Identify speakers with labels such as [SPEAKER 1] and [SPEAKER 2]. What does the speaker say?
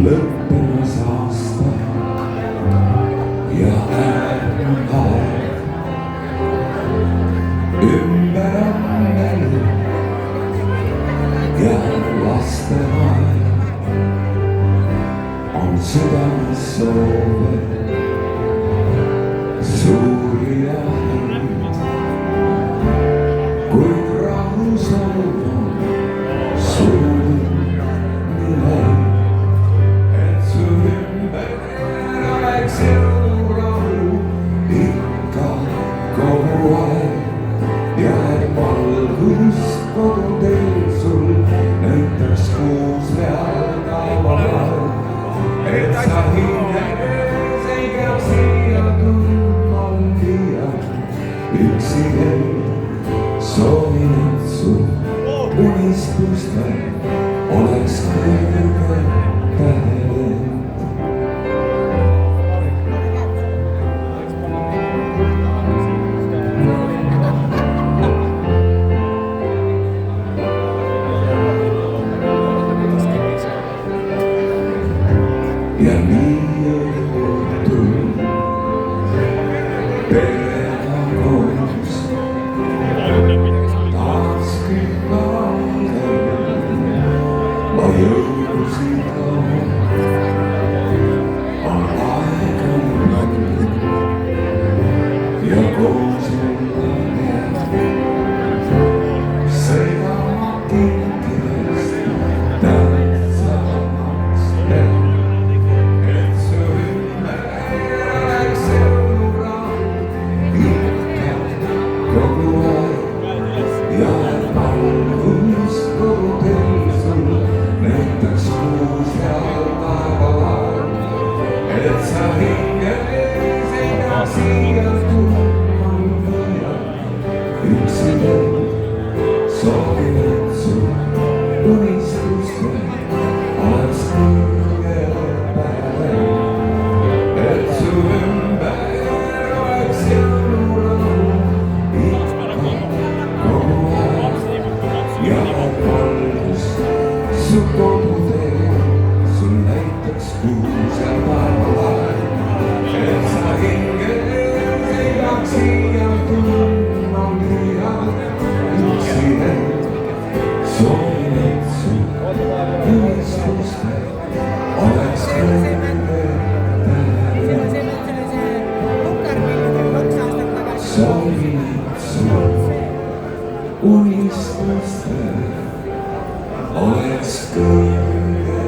[SPEAKER 1] lõppemas aasta ja äärm aeg. Ümber on elu ja lasteaed. On südames soove, suuri ja häid, kuid rahus on suur nii läinud. Et su ümber oleks elurahu ikka kogu aeg ja et valgus kogu teel sul näitaks kuus peal taeval. Et sa hinges ei peaks siia tundma liia üksi käid. Soovin, et su unistustel oleks kõige tähelend. Ja nii õhtul perega koos taas külmadel ma jõudsin on aega läinud ja koos olla jääb sõidama kinkidest tähtsamaks jääb. Et sa hinges ei pea siia tundma liia üksi käid. Soovin, et su unistustel oleks kõige päev. Et su ümber oleks jõulurahu ikka kogu aeg ja et valgus su koduteel sul näitaks kuusel taeval. Et sa hinges ei peaks siia tundma liia üksi käid. Soovin, et su unistustel oleks kõige tähelend. Soovin, et su unistustel oleks kõige